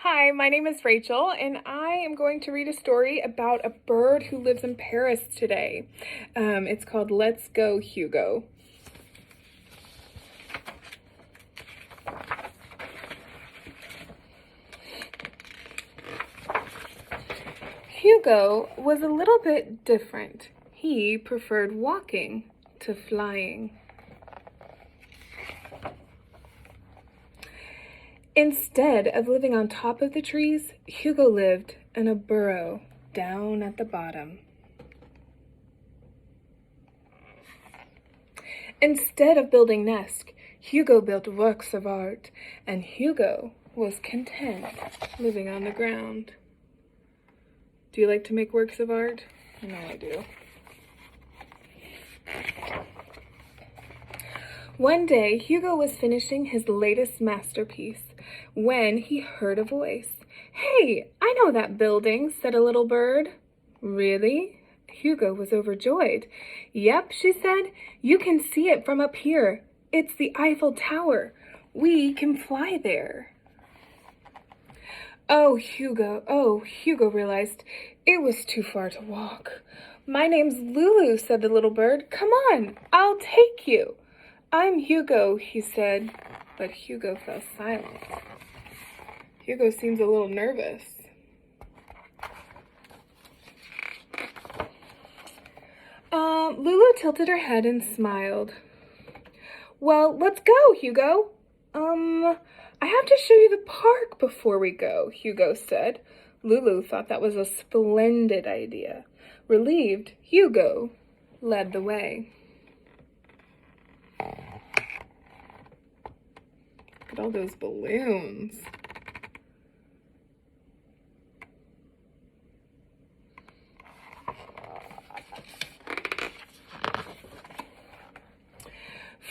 Hi, my name is Rachel, and I am going to read a story about a bird who lives in Paris today. It's called Let's Go, Hugo. Hugo was a little bit different. He preferred walking to flying. Instead of living on top of the trees, Hugo lived in a burrow down at the bottom. Instead of building nests, Hugo built works of art, and Hugo was content living on the ground. Do you like to make works of art? I know I do. One day, Hugo was finishing his latest masterpiece when he heard a voice. "Hey, I know that building," said a little bird. "Really?" Hugo was overjoyed. "Yep," she said. "You can see it from up here. It's the Eiffel Tower. We can fly there." Hugo realized it was too far to walk. "My name's Lulu," said the little bird. "Come on, I'll take you." "I'm Hugo," he said, but Hugo fell silent. Hugo seems a little nervous. Lulu tilted her head and smiled. "Well, let's go, Hugo." I have to show you the park before we go," Hugo said. Lulu thought that was a splendid idea. Relieved, Hugo led the way. Look at all those balloons.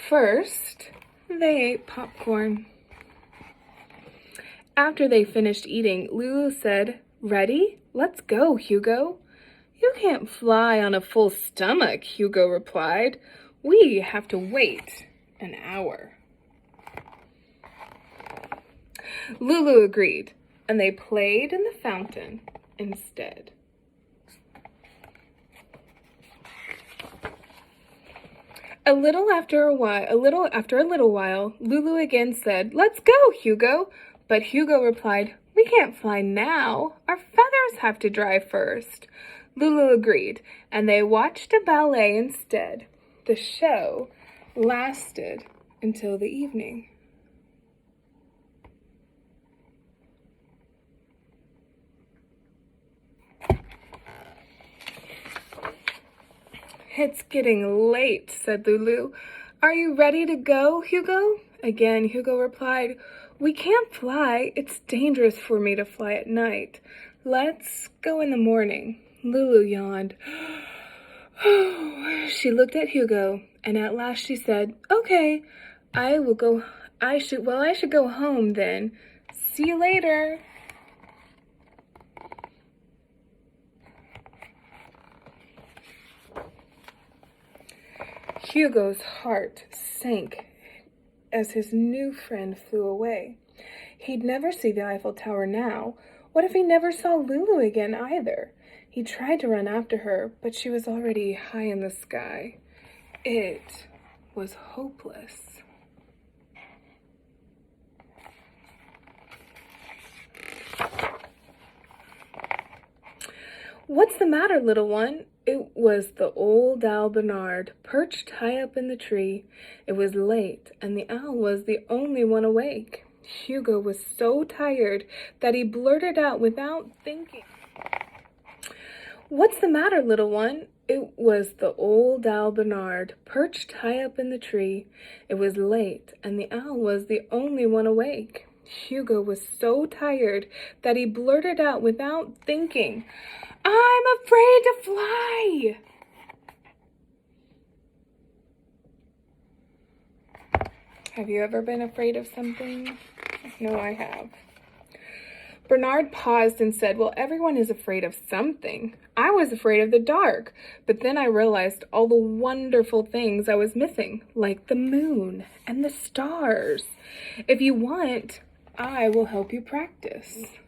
First, they ate popcorn. After they finished eating, Lulu said, "Ready? Let's go, Hugo." "You can't fly on a full stomach," Hugo replied. "We have to wait an hour." Lulu agreed, and they played in the fountain instead. After a little while, Lulu again said, "Let's go, Hugo." But Hugo replied, "We can't fly now. Our feathers have to dry first." Lulu agreed, and they watched a ballet instead. The show lasted until the evening. "It's getting late," said Lulu. "Are you ready to go, Hugo?" Again, Hugo replied, "We can't fly. It's dangerous for me to fly at night. Let's go in the morning." Lulu yawned. She looked at Hugo, and at last she said, "Okay, I should go home then. See you later." Hugo's heart sank as his new friend flew away. He'd never see the Eiffel Tower now. What if he never saw Lulu again either? He tried to run after her, but she was already high in the sky. It was hopeless. "What's the matter, little one?" It was the old owl Bernard, perched high up in the tree. It was late, and the owl was the only one awake. Hugo was so tired that he blurted out without thinking, "What's the matter, little one?" It was the old owl Bernard, perched high up in the tree. It was late, and the owl was the only one awake. Hugo was so tired that he blurted out without thinking, "I'm afraid to fly." Have you ever been afraid of something? No, I have. Bernard paused and said, "Well, everyone is afraid of something. I was afraid of the dark, but then I realized all the wonderful things I was missing, like the moon and the stars. If you want, I will help you practice."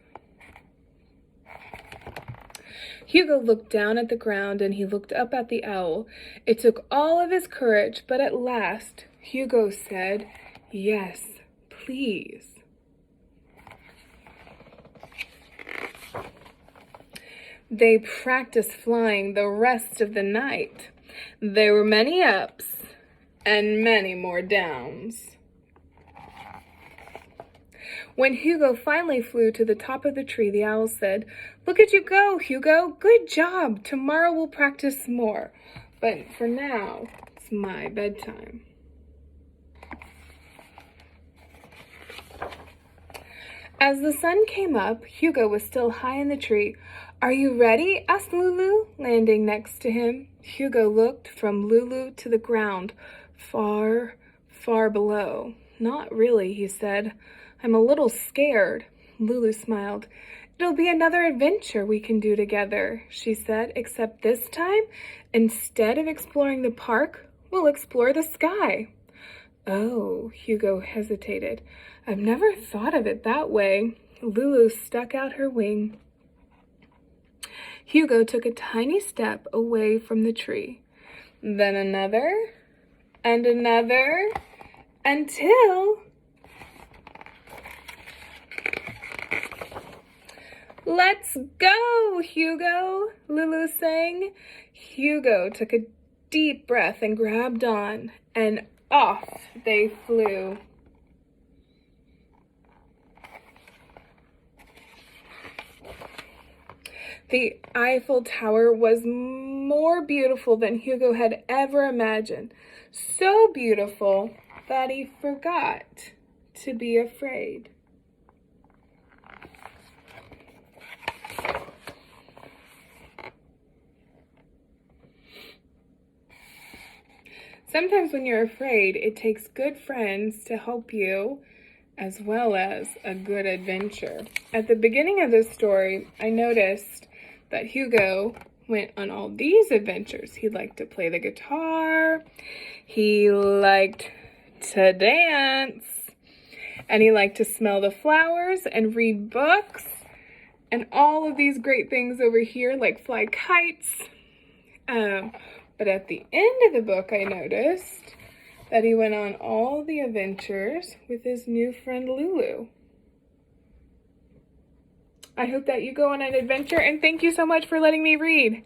Hugo looked down at the ground and he looked up at the owl. It took all of his courage, but at last Hugo said, "Yes, please." They practiced flying the rest of the night. There were many ups and many more downs. When Hugo finally flew to the top of the tree, the owl said, "Look at you go, Hugo. Good job. Tomorrow we'll practice more. But for now, it's my bedtime." As the sun came up, Hugo was still high in the tree. "Are you ready?" asked Lulu, landing next to him. Hugo looked from Lulu to the ground, far, far below. "Not really," he said. "I'm a little scared." Lulu smiled. "It'll be another adventure we can do together," she said, "except this time, instead of exploring the park, we'll explore the sky." "Oh," Hugo hesitated. "I've never thought of it that way." Lulu stuck out her wing. Hugo took a tiny step away from the tree, then another, and another, until... "Let's go, Hugo," Lulu sang. Hugo took a deep breath and grabbed on, and off they flew. The Eiffel Tower was more beautiful than Hugo had ever imagined. So beautiful that he forgot to be afraid. Sometimes when you're afraid, it takes good friends to help you, as well as a good adventure. At the beginning of this story, I noticed that Hugo went on all these adventures. He liked to play the guitar, he liked to dance, and he liked to smell the flowers and read books, and all of these great things over here, like fly kites. But at the end of the book, I noticed that he went on all the adventures with his new friend Lulu. I hope that you go on an adventure, and thank you so much for letting me read.